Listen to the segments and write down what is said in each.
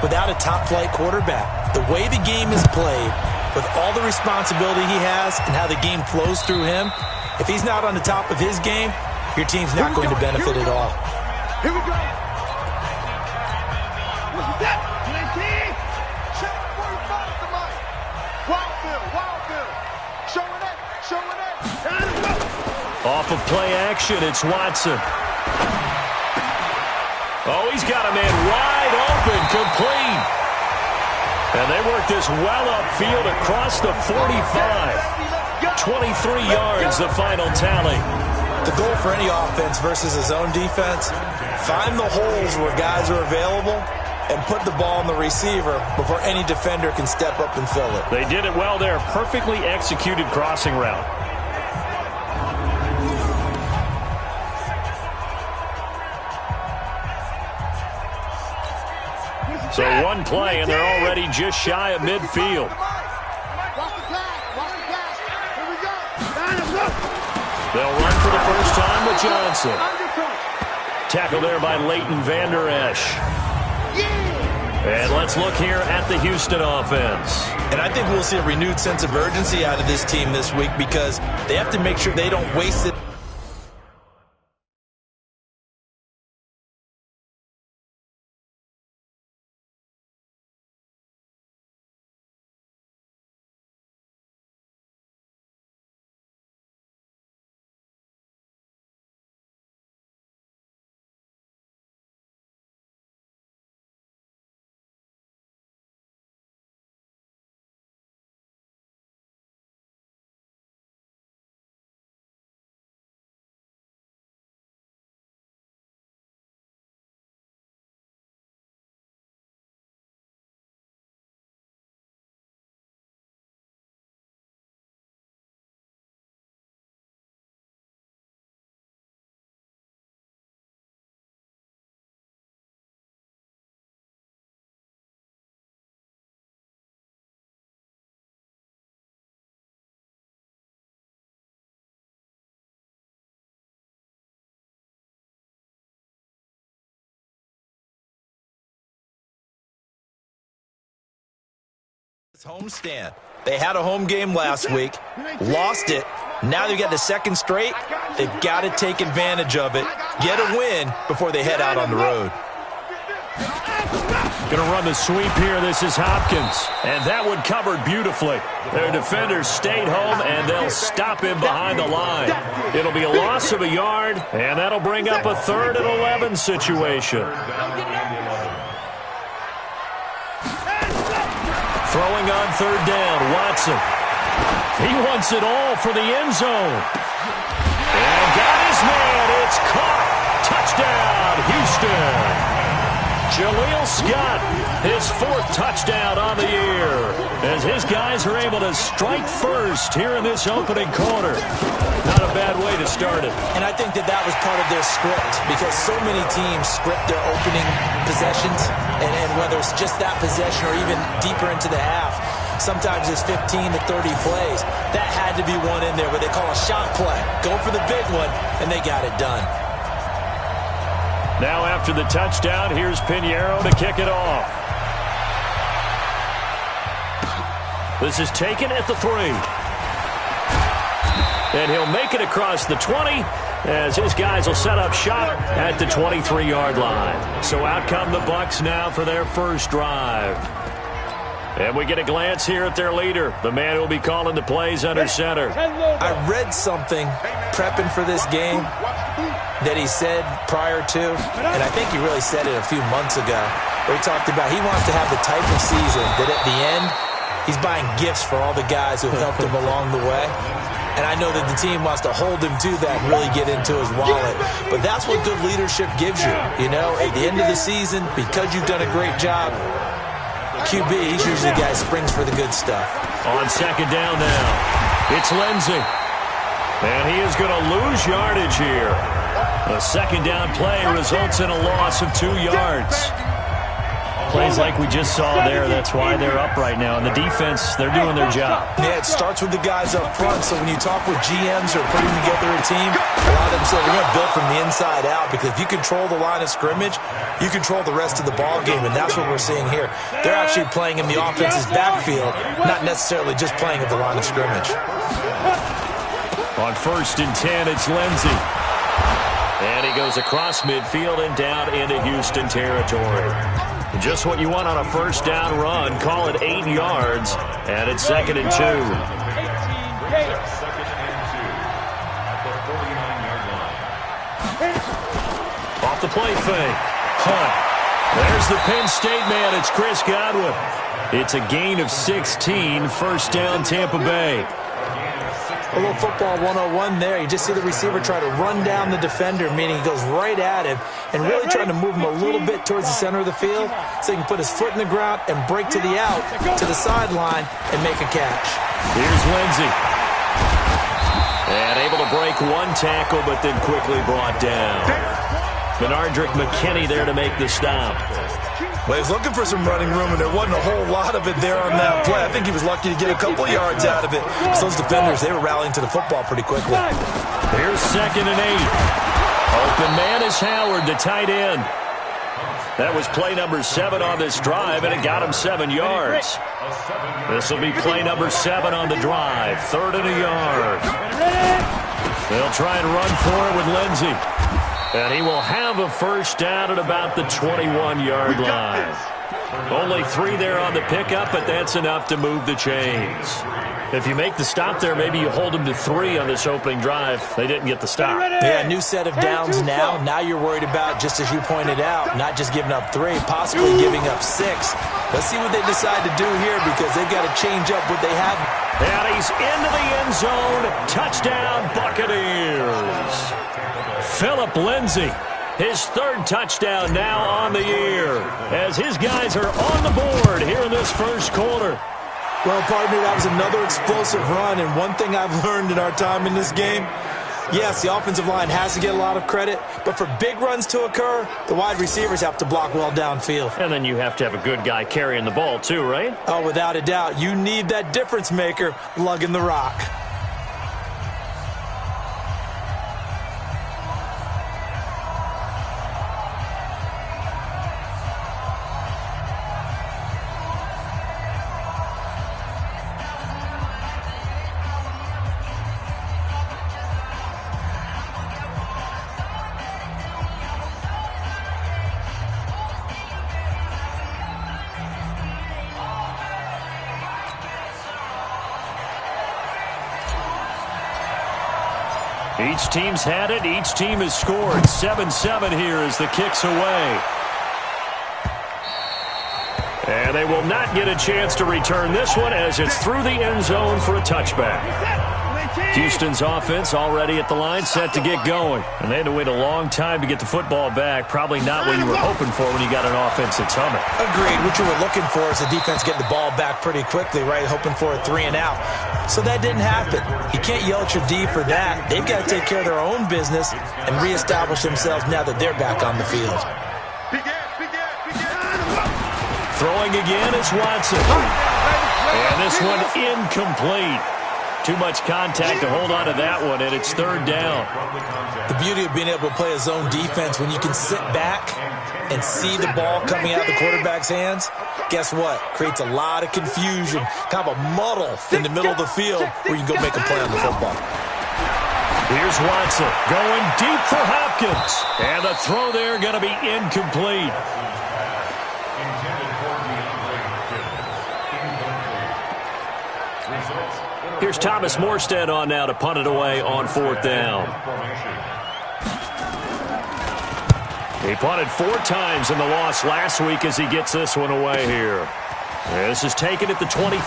without a top-flight quarterback. The way the game is played, with all the responsibility he has and how the game flows through him, if he's not on the top of his game, your team's not going to benefit at all. Here we go. Off of play action, it's Watson. Oh, he's got a man wide open, complete. And they work this well upfield across the 45. 23 yards, the final tally. The goal for any offense versus his own defense, find the holes where guys are available and put the ball on the receiver before any defender can step up and fill it. They did it well there. Perfectly executed crossing route. So one play, and they're already just shy of midfield. They'll run for the first time with Johnson. Tackle there by Leighton Vander Esch. And let's look here at the Houston offense. And I think we'll see a renewed sense of urgency out of this team this week because they have to make sure they don't waste it. Homestand. They had a home game last week, lost it. Now they've got the second straight. They've got to take advantage of it, get a win before they head out on the road. Going to run the sweep here. This is Hopkins. And that one covered beautifully. Their defenders stayed home, and they'll stop him behind the line. It'll be a loss of a yard, and that'll bring up a 3rd and 11 situation. Throwing on 3rd down, Watson. He wants it all for the end zone. And got his man. It's caught. Touchdown, Houston. Jaleel Scott, his 4th touchdown on the year, as his guys are able to strike first here in this opening quarter. Not a bad way to start it. And I think that was part of their script, because so many teams script their opening possessions, and whether it's just that possession or even deeper into the half, sometimes it's 15 to 30 plays. That had to be one in there where they call a shot play. Go for the big one, and they got it done. Now after the touchdown, here's Pinheiro to kick it off. This is taken at the 3. And he'll make it across the 20 as his guys will set up shop at the 23-yard line. So out come the Bucs now for their first drive. And we get a glance here at their leader, the man who will be calling the plays under center. I read something prepping for this game that he said prior to, and I think he really said it a few months ago, where he talked about he wants to have the type of season that at the end, he's buying gifts for all the guys who helped him along the way. And I know that the team wants to hold him to that and really get into his wallet. But that's what good leadership gives you. You know, at the end of the season, because you've done a great job, QB, he's usually the guy who springs for the good stuff. On 2nd down now, it's Lindsey. And he is going to lose yardage here. A 2nd down play results in a loss of 2 yards. Plays like we just saw there, that's why they're up right now. And the defense, they're doing their job. Yeah, it starts with the guys up front. So when you talk with GMs or putting together a team, a lot of them say we're going to build from the inside out, because if you control the line of scrimmage, you control the rest of the ball game, and that's what we're seeing here. They're actually playing in the offense's backfield, not necessarily just playing at the line of scrimmage. On 1st and 10, it's Lindsey. And he goes across midfield and down into Houston territory. Just what you want on a first down run. Call it 8 yards, and it's 2nd and 2. Off the play fake. Hunt. There's the Penn State man. It's Chris Godwin. It's a gain of 16. First down, Tampa Bay. A little football 101 there. You just see the receiver try to run down the defender, meaning he goes right at him and really trying to move him a little bit towards the center of the field so he can put his foot in the ground and break to the out, to the sideline, and make a catch. Here's Lindsey. And able to break one tackle, but then quickly brought down. Benardrick McKinney there to make the stop. Well, he's looking for some running room, and there wasn't a whole lot of it there on that play. I think he was lucky to get a couple yards out of it. Because those defenders, they were rallying to the football pretty quickly. Here's 2nd and 8. Open man is Howard, the tight end. That was play number 7 on this drive, and it got him 7 yards. This will be play number 7 on the drive. 3rd and a yard. They'll try and run for it with Lindsey. And he will have a first down at about the 21-yard line. Only 3 there on the pickup, but that's enough to move the chains. If you make the stop there, maybe you hold them to 3 on this opening drive. They didn't get the stop. Yeah, new set of downs now. Now you're worried about, just as you pointed out, not just giving up 3, possibly giving up 6. Let's see what they decide to do here, because they've got to change up what they have. And he's into the end zone. Touchdown, Buccaneers. Philip Lindsey, his 3rd touchdown now on the year, as his guys are on the board here in this first quarter. Well, partner, that was another explosive run, and one thing I've learned in our time in this game, yes, the offensive line has to get a lot of credit, but for big runs to occur, the wide receivers have to block well downfield. And then you have to have a good guy carrying the ball too, right? Oh, without a doubt. You need that difference maker lugging the rock. Each team's had it. Each team has scored. 7-7 here as the kick's away. And they will not get a chance to return this one as it's through the end zone for a touchback. Houston's offense already at the line, set to get going. And they had to wait a long time to get the football back. Probably not what you were hoping for when you got an offense that's humming. Agreed. What you were looking for is the defense getting the ball back pretty quickly, right? Hoping for a 3 and out. So that didn't happen. You can't yell at your D for that. They've got to take care of their own business and reestablish themselves now that they're back on the field. Throwing again is Watson. And this one incomplete. Too much contact to hold on to that one, and it's 3rd down. The beauty of being able to play a zone defense, when you can sit back and see the ball coming out of the quarterback's hands, guess what? Creates a lot of confusion, kind of a muddle in the middle of the field where you can go make a play on the football. Here's Watson going deep for Hopkins. And the throw there going to be incomplete. Here's Thomas Morstead on now to punt it away on 4th down. He punted 4 times in the loss last week as he gets this one away here. This is taken at the 23.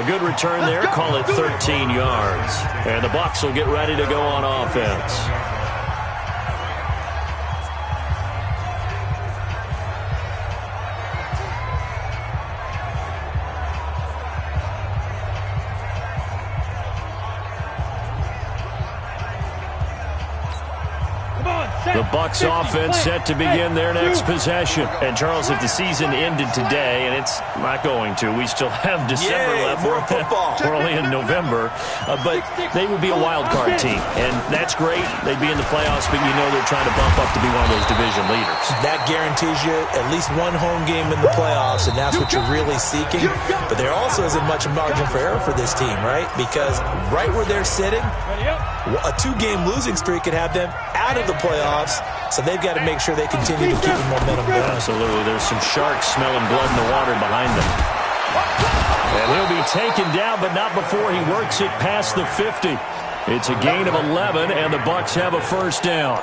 A good return there. Call it 13 yards. And the Bucs will get ready to go on offense. The Bucs offense set to begin their next possession. And, Charles, if the season ended today, and it's not going to, we still have December left. More football. We're only in November. But they would be a wild card team, and that's great. They'd be in the playoffs, but you know they're trying to bump up to be one of those division leaders. That guarantees you at least one home game in the playoffs, and that's what you're really seeking. But there also isn't much margin for error for this team, right? Because right where they're sitting, a 2-game losing streak could have them out of the playoffs, so they've got to make sure they continue to keep the momentum going. Absolutely. There's some sharks smelling blood in the water behind them. And he'll be taken down, but not before he works it past the 50. It's a gain of 11, and the Bucs have a first down.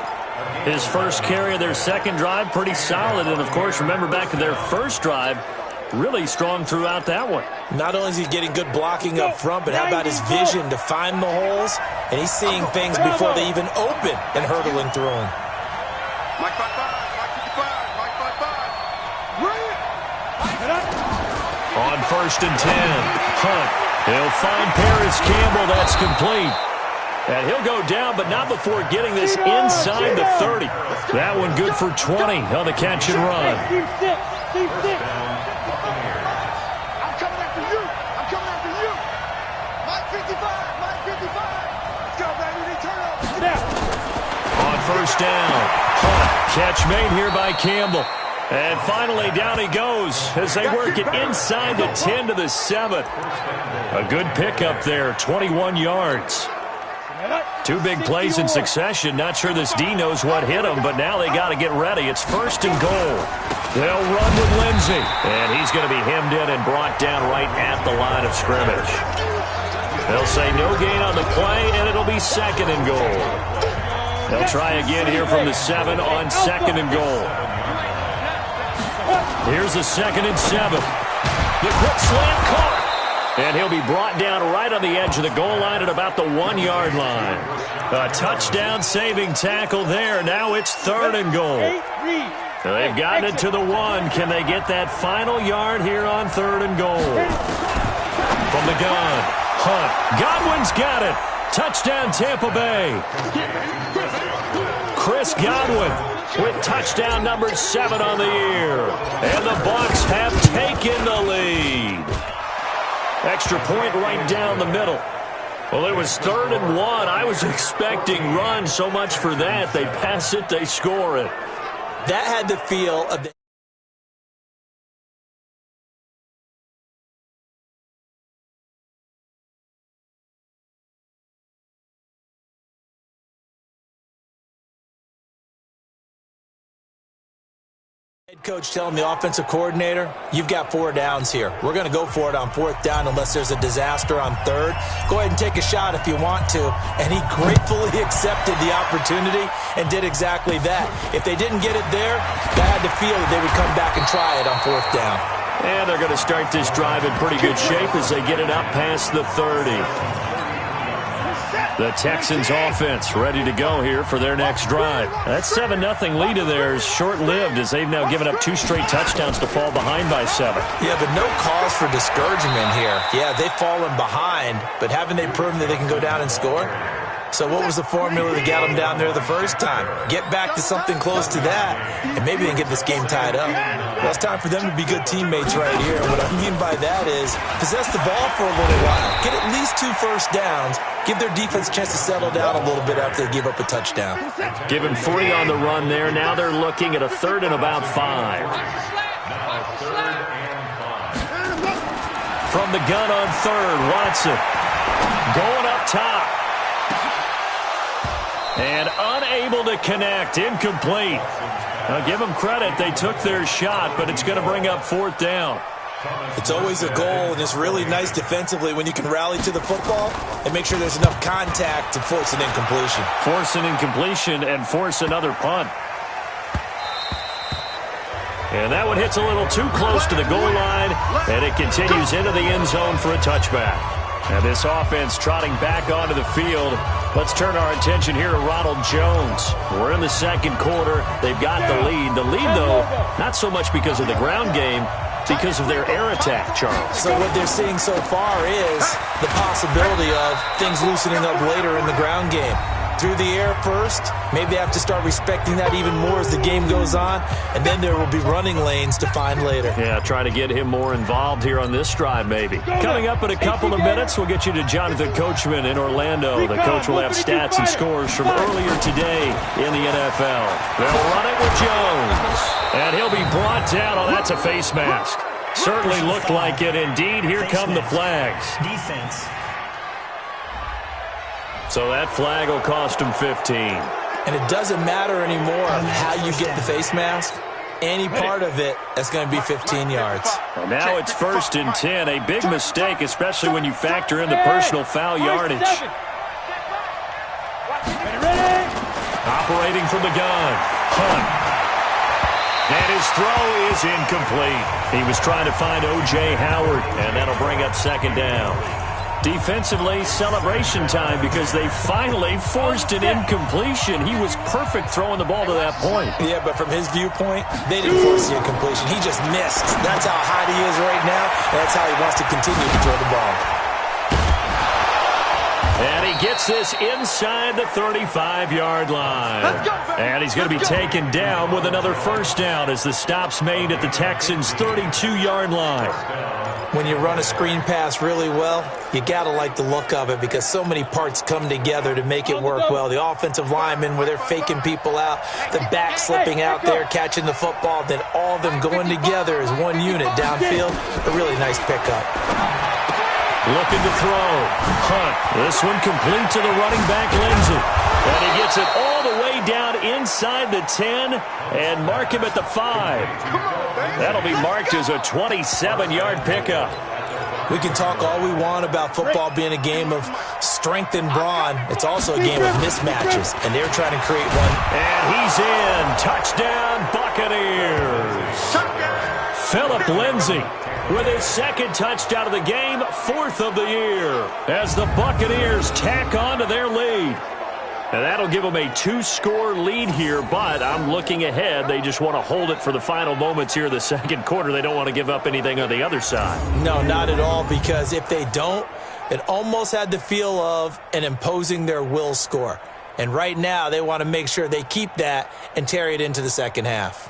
His first carry of their second drive, pretty solid. And, of course, remember back to their first drive, really strong throughout that one. Not only is he getting good blocking up front, but how about his vision to find the holes? And he's seeing things before they even open and hurtling through them. Mike 5-5, Mike 55, Mike 5-5. On first and 10, Hunt. He'll find Paris Campbell. That's complete. And he'll go down, but not before getting this inside the 30. That one good for 20 on the catch and run. I'm coming after you. I'm coming after you. Mike 55, Mike 55. Let's go, baby. Return up. On first down, Hunt. Catch made here by Campbell. And finally, down he goes as they work it inside the 10 to the 7. A good pickup there, 21 yards. 2 big plays in succession. Not sure this D knows what hit him, but now they got to get ready. It's first and goal. They'll run with Lindsey. And he's going to be hemmed in and brought down right at the line of scrimmage. They'll say no gain on the play, and it'll be second and goal. They'll try again here from the 7 on second and goal. Here's the 2nd and 7. The quick slant caught. And he'll be brought down right on the edge of the goal line at about the 1-yard line. A touchdown saving tackle there. Now it's 3rd and goal. They've gotten it to the 1. Can they get that final yard here on 3rd and goal? From the gun, Hunt. Godwin's got it. Touchdown Tampa Bay. Chris Godwin with touchdown number 7 on the year. And the Bucs have taken the lead. Extra point right down the middle. Well, it was 3rd and 1. I was expecting run, so much for that. They pass it, they score it. That had the feel of the head coach telling the offensive coordinator, you've got 4 downs here. We're going to go for it on 4th down unless there's a disaster on 3rd. Go ahead and take a shot if you want to. And he gratefully accepted the opportunity and did exactly that. If they didn't get it there, they had to feel that they would come back and try it on 4th down. And they're going to start this drive in pretty good shape as they get it up past the 30. The Texans offense ready to go here for their next drive. That 7-0 lead of theirs short-lived as they've now given up 2 straight touchdowns to fall behind by 7. Yeah, but no cause for discouragement here. Yeah, they've fallen behind, but haven't they proven that they can go down and score? So what was the formula to get them down there the first time? Get back to something close to that, and maybe they can get this game tied up. Well, it's time for them to be good teammates right here. And what I mean by that is possess the ball for a little while. Get at least 2 first downs. Give their defense a chance to settle down a little bit after they give up a touchdown. Give him 3 on the run there. Now they're looking at a 3rd and about 5. From the gun on 3rd, Watson going up top. And unable to connect. Incomplete. Now give them credit. They took their shot, but it's going to bring up 4th down. It's always a goal, and it's really nice defensively when you can rally to the football and make sure there's enough contact to force an incompletion. Force an incompletion and force another punt. And that one hits a little too close to the goal line, and it continues into the end zone for a touchback. And this offense trotting back onto the field. Let's turn our attention here to Ronald Jones. We're in the 2nd quarter. They've got the lead. The lead, though, not so much because of the ground game, because of their air attack, Charles. So what they're seeing so far is the possibility of things loosening up later in the ground game. through the air first. Maybe they have to start respecting that even more as the game goes on, and then there will be running lanes to find later. Yeah, try to get him more involved here on this drive maybe. Coming up in a couple of minutes, we'll get you to Jonathan Coachman in Orlando. The coach will have stats and scores from earlier today in the NFL. They'll run it with Jones, and he'll be brought down. Oh, that's a face mask. Certainly looked like it. Indeed, here come the flags. Defense. So that flag will cost him 15. And it doesn't matter anymore how you get the face mask. Any part of it, that's going to be 15 yards. Well, now it's 1st and 10. A big mistake, especially when you factor in the personal foul yardage. Operating from the gun. Hunt. And his throw is incomplete. He was trying to find O.J. Howard, and that'll bring up 2nd down. Defensively, celebration time because they finally forced an incompletion. He was perfect throwing the ball to that point. Yeah, but from his viewpoint, they didn't force the incompletion. He just missed. That's how hot he is right now, and that's how he wants to continue to throw the ball. And he gets this inside the 35-yard line. And he's going to be taken down with another 1st down as the stop's made at the Texans' 32-yard line. When you run a screen pass really well, you got to like the look of it because so many parts come together to make it work well. The offensive linemen, where they're faking people out, the back slipping out there, catching the football, then all of them going together as one unit downfield. A really nice pickup. Looking to throw. Hunt. This one complete to the running back, Lindsey. And he gets it all the way down inside the 10 and mark him at the 5. That'll be marked as a 27-yard pickup. We can talk all we want about football being a game of strength and brawn. It's also a game of mismatches, and they're trying to create one. And he's in. Touchdown, Buccaneers. Philip Lindsay with his 2nd touchdown of the game, 4th of the year, as the Buccaneers tack on to their lead. And that'll give them a 2-score lead here, but I'm looking ahead. They just want to hold it for the final moments here in the 2nd quarter. They don't want to give up anything on the other side. No, not at all, because if they don't, it almost had the feel of an imposing their will score. And right now, they want to make sure they keep that and carry it into the 2nd half.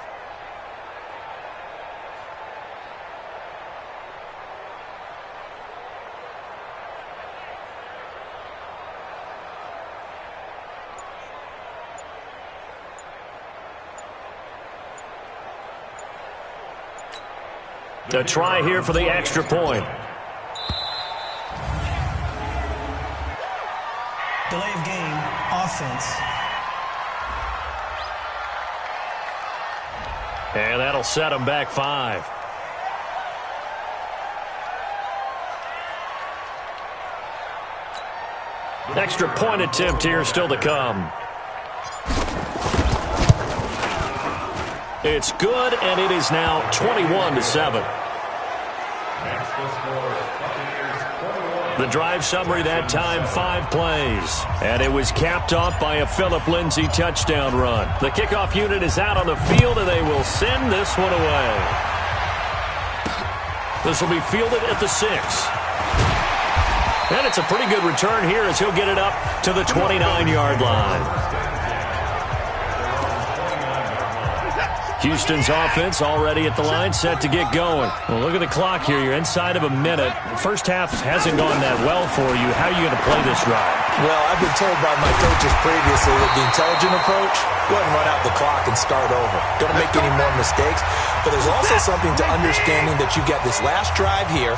To try here for the extra point. Delay of game, offense. And that'll set him back 5. Extra point attempt here still to come. It's good, and it is now 21-7. The drive summary that time, 5 plays. And it was capped off by a Philip Lindsay touchdown run. The kickoff unit is out on the field, and they will send this one away. This will be fielded at the 6. And it's a pretty good return here as he'll get it up to the 29-yard line. Houston's offense already at the line, set to get going. Well, look at the clock here. You're inside of a minute. The first half hasn't gone that well for you. How are you going to play this drive? Well, I've been told by my coaches previously that the intelligent approach, go ahead and run out the clock and start over. Don't make any more mistakes. But there's also something to understanding that you got this last drive here.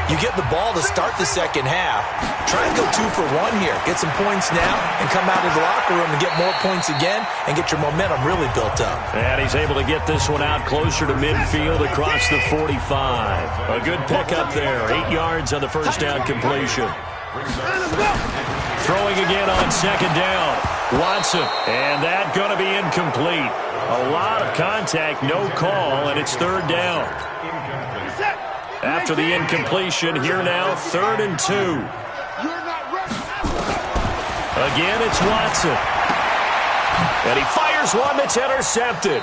You get the ball to start the 2nd half. Try and go 2 for 1 here. Get some points now and come out of the locker room and get more points again and get your momentum really built up. And he's able to get this one out closer to midfield across the 45. A good pickup there. 8 yards on the 1st down completion. Throwing again on 2nd down. Watson. And that going to be incomplete. A lot of contact, no call, and it's 3rd down. After the incompletion, here now, 3rd and 2. Again, it's Watson. And he fires one that's intercepted.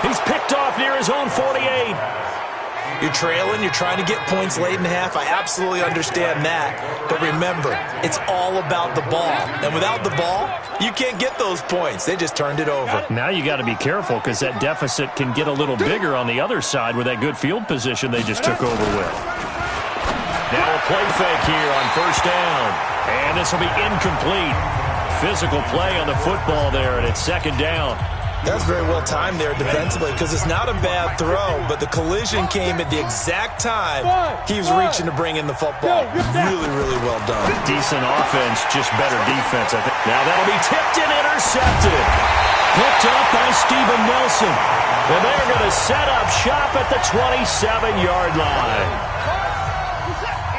He's picked off near his own 48. You're trailing. You're trying to get points late in half. I absolutely understand that. But remember, it's all about the ball. And without the ball, you can't get those points. They just turned it over. Now you got to be careful because that deficit can get a little bigger on the other side with that good field position they just took over with. Now a play fake here on first down. And this will be incomplete. Physical play on the football there, and it's second down. That's very well timed there defensively because it's not a bad throw, but the collision came at the exact time he was reaching to bring in the football. Really, really well done. Decent offense, just better defense, I think. Now that'll be tipped and intercepted. Picked up by Steven Nelson. And they're going to set up shop at the 27-yard line.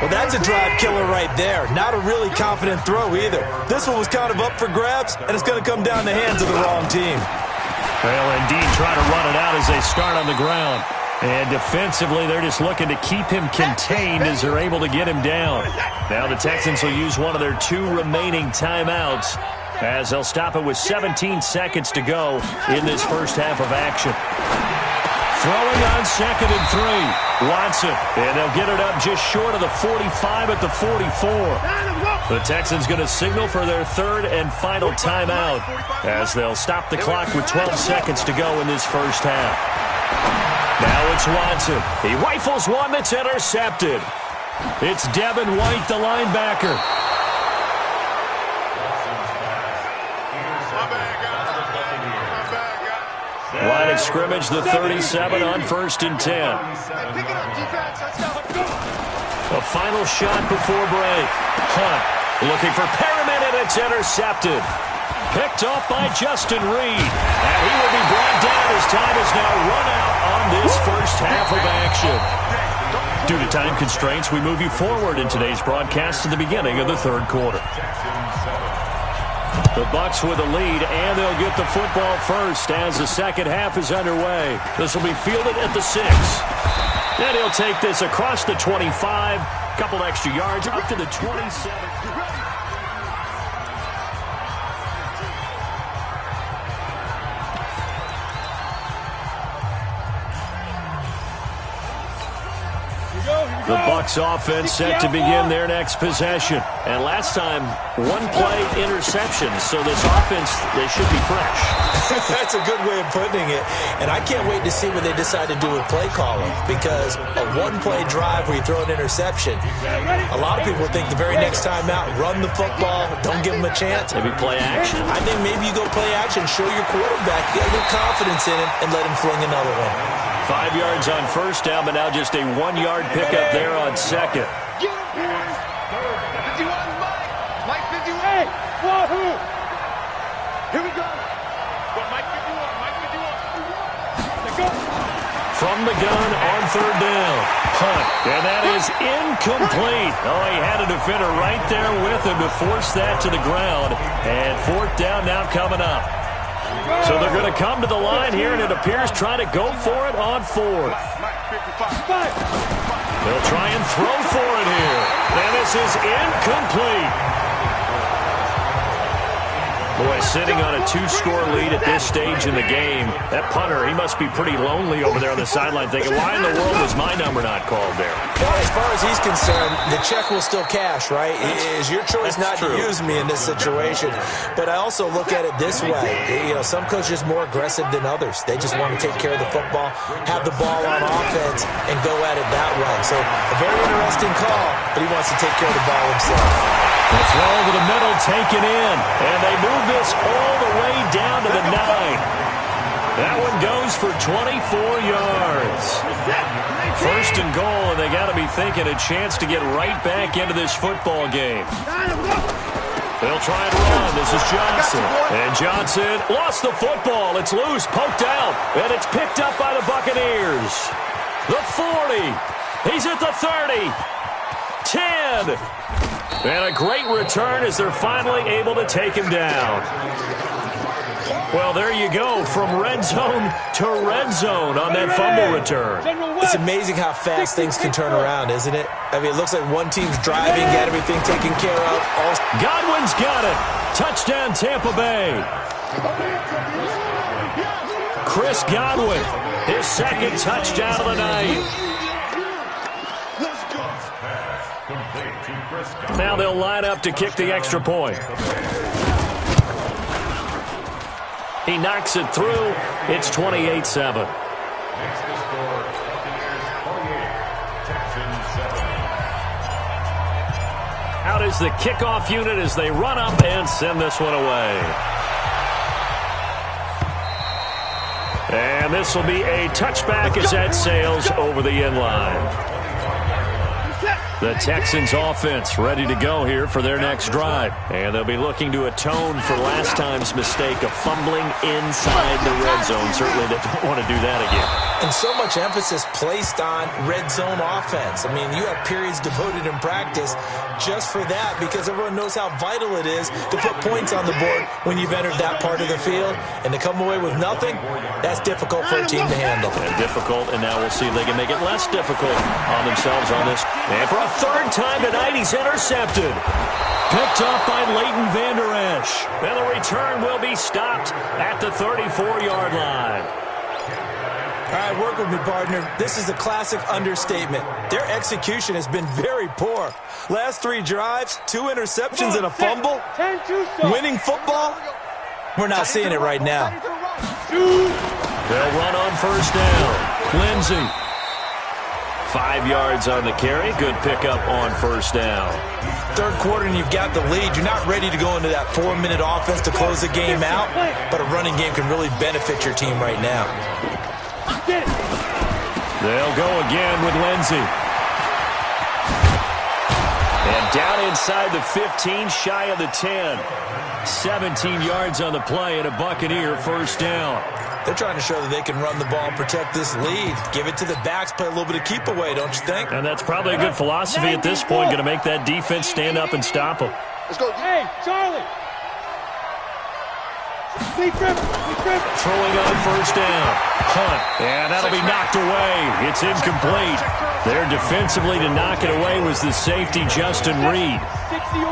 Well, that's a drive killer right there. Not a really confident throw either. This one was kind of up for grabs, and it's going to come down the hands of the wrong team. Well, indeed, trying to run it out as they start on the ground. And defensively, they're just looking to keep him contained as they're able to get him down. Now the Texans will use one of their 2 remaining timeouts as they'll stop it with 17 seconds to go in this first half of action. Throwing on 2nd and 3. Watson, and they'll get it up just short of the 45 at the 44. The Texans going to signal for their 3rd and final timeout as they'll stop the clock with 12 seconds to go in this first half. Now it's Watson. He rifles one that's intercepted. It's Devin White, the linebacker. Line of scrimmage, the 37 on 1st and 10. A final shot before break. Hunt looking for Perriman, and it's intercepted. Picked off by Justin Reed. And he will be brought down as time is now run out on this first half of action. Due to time constraints, we move you forward in today's broadcast to the beginning of the 3rd quarter. The Bucs with a lead, and they'll get the football first as the second half is underway. This will be fielded at the 6. And he'll take this across the 25, couple extra yards up to the 27. The Bucs offense set to begin their next possession. And last time, 1-play interception. So this offense, they should be fresh. That's a good way of putting it. And I can't wait to see what they decide to do with play calling. Because a 1-play drive where you throw an interception, a lot of people think the very next time out, run the football, don't give them a chance. Maybe play action. I think maybe you go play action, show your quarterback, get a little confidence in him, and let him fling another one. 5 yards on first down, but now just a 1-yard pickup there on second. Get him, boys. 51, Mike 51. Wahoo! Here we go. Mike 51, Mike 51. Let's go. From the gun on 3rd down. Hunt, and that is incomplete. Oh, he had a defender right there with him to force that to the ground. And 4th down now coming up. So they're going to come to the line here, and it appears trying to go for it on 4th. They'll try and throw for it here. And this is incomplete. Boy, sitting on a 2-score lead at this stage in the game, that punter, he must be pretty lonely over there on the sideline thinking, why in the world was my number not called there? Well, as far as he's concerned, the check will still cash, right? It is your choice not to use me in this situation. But I also look at it this way. You know, some coaches are more aggressive than others. They just want to take care of the football, have the ball on offense, and go at it that way. So a very interesting call, but he wants to take care of the ball himself. The throw over the middle taken in, and they move this all the way down to the 9. That one goes for 24 yards. 1st and goal, and they got to be thinking a chance to get right back into this football game. They'll try and run. This is Johnson. And Johnson lost the football. It's loose, poked out, and it's picked up by the Buccaneers. The 40. He's at the 30. 10. And a great return as they're finally able to take him down. Well, there you go, from red zone to red zone on that fumble return. It's amazing how fast things can turn around, isn't it? I mean, it looks like one team's driving, got everything taken care of. Godwin's got it. Touchdown, Tampa Bay. Chris Godwin, his 2nd touchdown of the night. Now they'll line up to kick the extra point. He knocks it through. It's 28-7. Out is the kickoff unit as they run up and send this one away. And this will be a touchback as that sails over the end line. The Texans offense ready to go here for their next drive. And they'll be looking to atone for last time's mistake of fumbling inside the red zone. Certainly they don't want to do that again. And so much emphasis placed on red zone offense. I mean, you have periods devoted in practice just for that because everyone knows how vital it is to put points on the board when you've entered that part of the field. And to come away with nothing, that's difficult for a team to handle. And difficult, and now we'll see if they can make it less difficult on themselves on this. And for a third time tonight, he's intercepted. Picked up by Leighton Vander Esch. And the return will be stopped at the 34-yard line. All right, work with me, partner. This is a classic understatement. Their execution has been very poor. Last 3 drives, 2 interceptions and a fumble. Winning football? We're not seeing it right now. They'll run on first down. Lindsey. 5 yards on the carry. Good pickup on first down. Third quarter and you've got the lead. You're not ready to go into that 4-minute offense to close the game out, but a running game can really benefit your team right now. They'll go again with Lindsey. And down inside the 15, shy of the 10. 17 yards on the play and a Buccaneer first down. They're trying to show that they can run the ball, protect this lead. Give it to the backs, play a little bit of keep away, don't you think? And that's probably a good philosophy at this point, going to make that defense stand up and stop them. Let's go. Hey, Charlie. Throwing on first down. Hunt. And that'll be knocked away. It's incomplete. There defensively to knock it away was the safety, Justin Reed.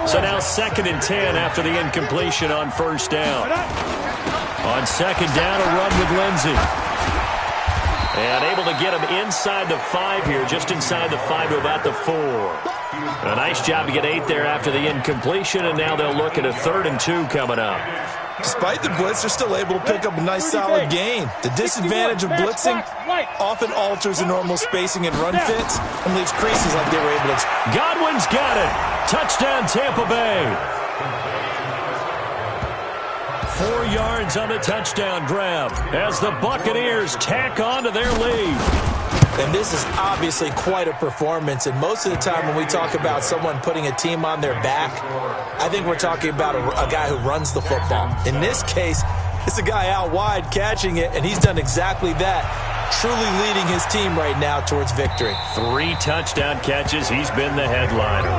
So now 2nd and 10 after the incompletion on first down. On second down, a run with Lindsey. And able to get him inside the 5 here, just inside the 5 to about the 4. A nice job to get 8 there after the incompletion, and now they'll look at a 3rd and 2 coming up. Despite the blitz, they're still able to pick up a nice solid gain. The disadvantage of blitzing often alters the normal spacing and run fits and leaves creases like they were able to. Godwin's got it. Touchdown, Tampa Bay. 4 yards on the touchdown grab as the Buccaneers tack on to their lead. And this is obviously quite a performance. And most of the time when we talk about someone putting a team on their back, I think we're talking about a guy who runs the football. In this case, it's a guy out wide catching it, and he's done exactly that, truly leading his team right now towards victory. 3 touchdown catches. He's been the headliner.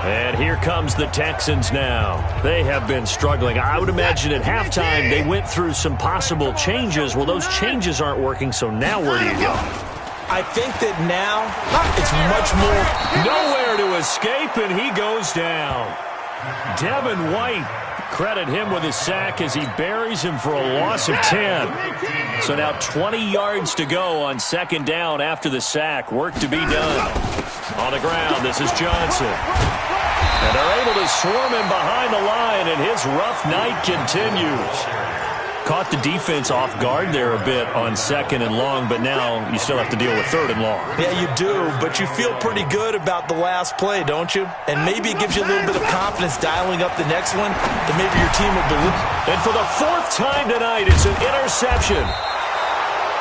And here comes the Texans now. They have been struggling. I would imagine at halftime they went through some possible changes. Well, those changes aren't working, so now where do you go? I think that now it's much more. Nowhere to escape, and he goes down. Devin White, credit him with a sack as he buries him for a loss of 10. So now 20 yards to go on second down after the sack. Work to be done. On the ground, this is Johnson. And they're able to swarm him behind the line, and his rough night continues. Caught the defense off guard there a bit on 2nd and long, but now you still have to deal with 3rd and long. Yeah, you do, but you feel pretty good about the last play, don't you? And maybe it gives you a little bit of confidence dialing up the next one, and maybe your team will believe. And for the 4th time tonight, it's an interception.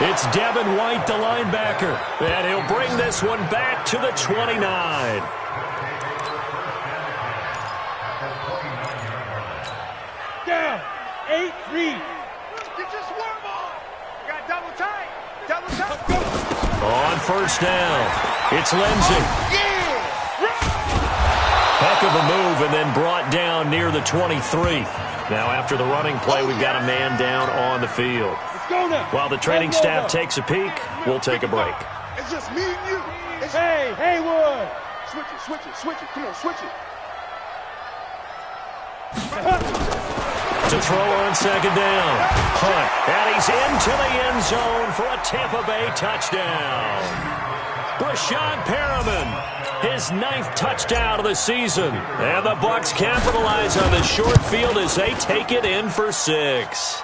It's Devin White, the linebacker, and he'll bring this one back to the 29. Down, 8-3. Get your swarm on. You got double tight. Double tight. On first down, it's Lindsey. Heck of a move, and then brought down near the 23. Now after the running play, we've got a man down on the field. While the training staff takes a peek, we'll take a break. It's just me and you. Hey, Haywood. Switch it, switch it, switch it. Come on, switch it. To throw on second down. Hunt. And he's into the end zone for a Tampa Bay touchdown. Brashad Perriman, his 9th touchdown of the season. And the Bucs capitalize on the short field as they take it in for 6.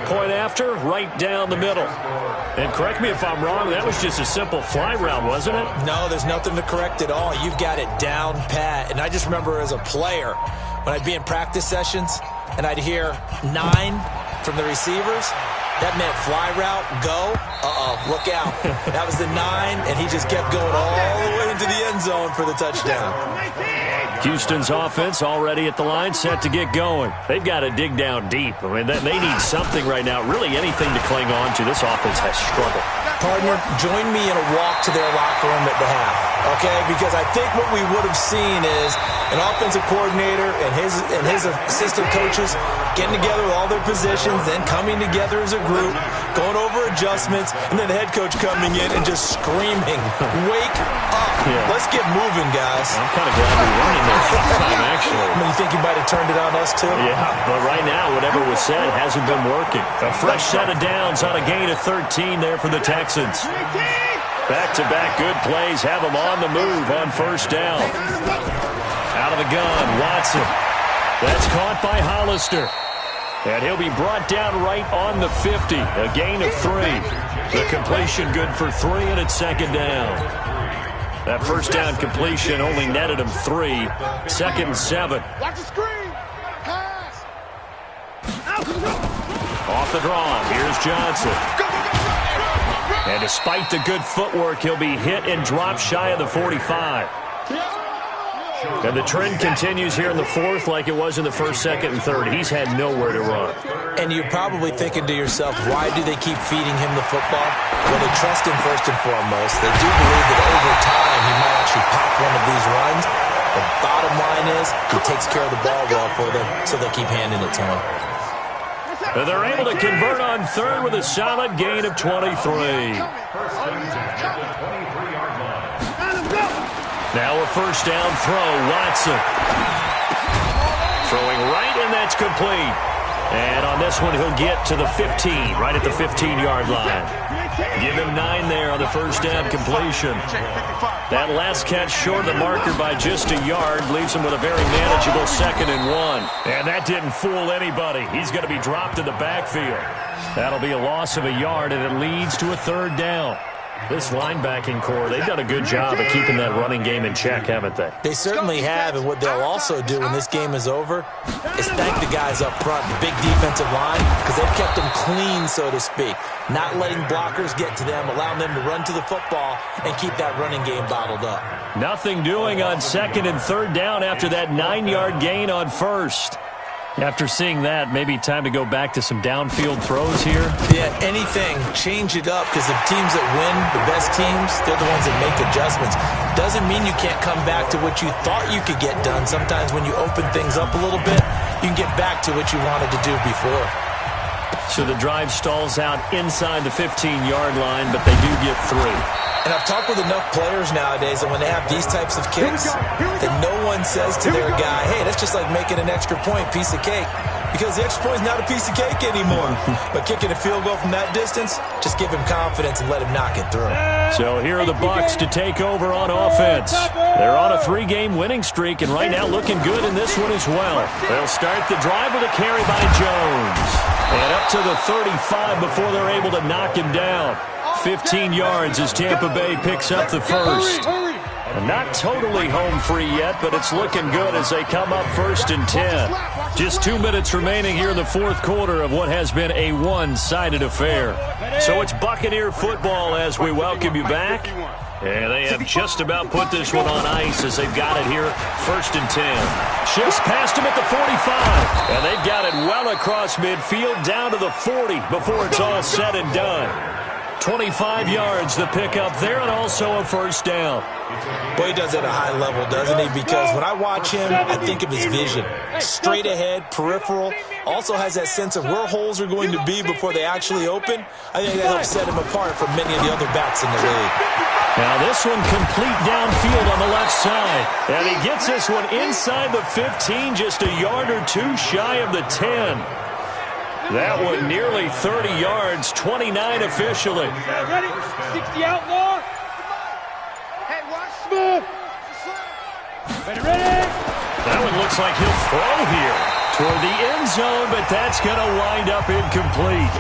Point after, right down the middle. And correct me if I'm wrong, that was just a simple fly route, wasn't it? No, there's nothing to correct at all. You've got it down pat. And I just remember as a player, when I'd be in practice sessions and I'd hear 9 from the receivers, that meant fly route, go, look out. That was the 9, and he just kept going all the way into the end zone for the touchdown. Houston's offense already at the line, set to get going. They've got to dig down deep. I mean, they need something right now, really anything to cling on to. This offense has struggled. Partner, join me in a walk to their locker room at the half, okay? Because I think what we would have seen is an offensive coordinator and his assistant coaches getting together with all their positions, then coming together as a group, going over adjustments, and then the head coach coming in and just screaming, wake up. Yeah. Let's get moving, guys. I'm kind of glad we weren't in there this time, actually. I mean, you think you might have turned it on us, too? Yeah, but right now, whatever was said hasn't been working. A fresh set of downs on a gain of 13 there for the Texans. Back-to-back good plays have them on the move on first down. Out of the gun, Watson. That's caught by Hollister. And he'll be brought down right on the 50. A gain of 3. The completion good for 3, and it's second down. That first down completion only netted him 3. Second and 7. Watch the screen. Pass. Off the draw. Here's Johnson. And despite the good footwork, he'll be hit and dropped shy of the 45. And the trend continues here in the 4th like it was in the 1st, 2nd, and 3rd. He's had nowhere to run. And you're probably thinking to yourself, why do they keep feeding him the football? Well, they trust him first and foremost. They do believe that over time he might actually pop one of these runs. The bottom line is he takes care of the ball well for them, so they'll keep handing it to him. And they're able to convert on 3rd with a solid gain of 23. Now a first down throw, Watson. Throwing right, and that's complete. And on this one, he'll get to the 15, right at the 15-yard line. Give him 9 there on the first down completion. That last catch short of the marker by just a yard leaves him with a very manageable 2nd and 1. And that didn't fool anybody. He's going to be dropped in the backfield. That'll be a loss of a yard, and it leads to a 3rd down. This linebacking core, they've done a good job of keeping that running game in check, haven't they? They certainly have, and what they'll also do when this game is over is thank the guys up front, the big defensive line, because they've kept them clean, so to speak. Not letting blockers get to them, allowing them to run to the football and keep that running game bottled up. Nothing doing on 2nd and 3rd down after that 9-yard gain on 1st. After seeing that, maybe time to go back to some downfield throws here? Yeah, anything. Change it up, because the teams that win, the best teams, they're the ones that make adjustments. Doesn't mean you can't come back to what you thought you could get done. Sometimes when you open things up a little bit, you can get back to what you wanted to do before. So the drive stalls out inside the 15-yard line, but they do get 3. And I've talked with enough players nowadays that when they have these types of kicks, that no one says to their guy, hey, that's just like making an extra point, piece of cake. Because the extra point is not a piece of cake anymore. But kicking a field goal from that distance, just give him confidence and let him knock it through. So here are the Bucs to take over on offense. They're on a 3-game winning streak, and right now looking good in this one as well. They'll start the drive with a carry by Jones. And up to the 35 before they're able to knock him down. 15 yards as Tampa Bay picks up the first. Not totally home free yet, but it's looking good as they come up 1st and 10. Just 2 minutes remaining here in the 4th quarter of what has been a one-sided affair. So it's Buccaneer football as we welcome you back. And they have just about put this one on ice as they've got it here, 1st and 10. Shifts past him at the 45. And they've got it well across midfield down to the 40 before it's all said and done. 25 yards the pickup there, and also a first down. Boy, he does it at a high level, doesn't he? Because when I watch him, I think of his vision. Straight ahead, peripheral. Also has that sense of where holes are going to be before they actually open. I think that helps set him apart from many of the other backs in the league. Now this one complete downfield on the left side. And he gets this one inside the 15, just a yard or 2 shy of the 10. That one nearly 30 yards, 29 officially. Ready? 60 outlaw. That one looks like he'll throw here toward the end zone, but that's going to wind up incomplete.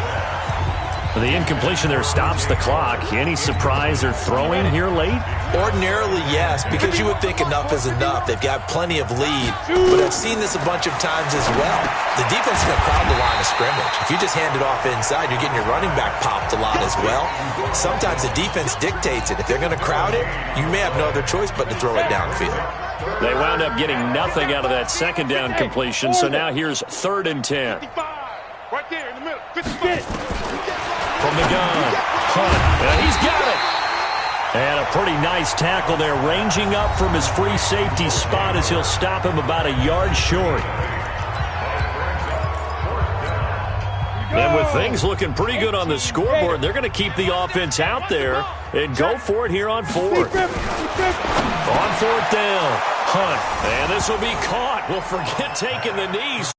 The incompletion there stops the clock. Any surprise they're throwing here late? Ordinarily, yes, because you would think enough is enough. They've got plenty of lead, but I've seen this a bunch of times as well. The defense is going to crowd the line of scrimmage. If you just hand it off inside, you're getting your running back popped a lot as well. Sometimes the defense dictates it. If they're going to crowd it, you may have no other choice but to throw it downfield. They wound up getting nothing out of that second down completion, so now here's 3rd and 10. Right there in the middle. 55. From the gun, Hunt, and he's got it. And a pretty nice tackle there, ranging up from his free safety spot as he'll stop him about a yard short. And with things looking pretty good on the scoreboard, they're going to keep the offense out there and go for it here on 4th. On 4th down, Hunt, and this will be caught. We'll forget taking the knees.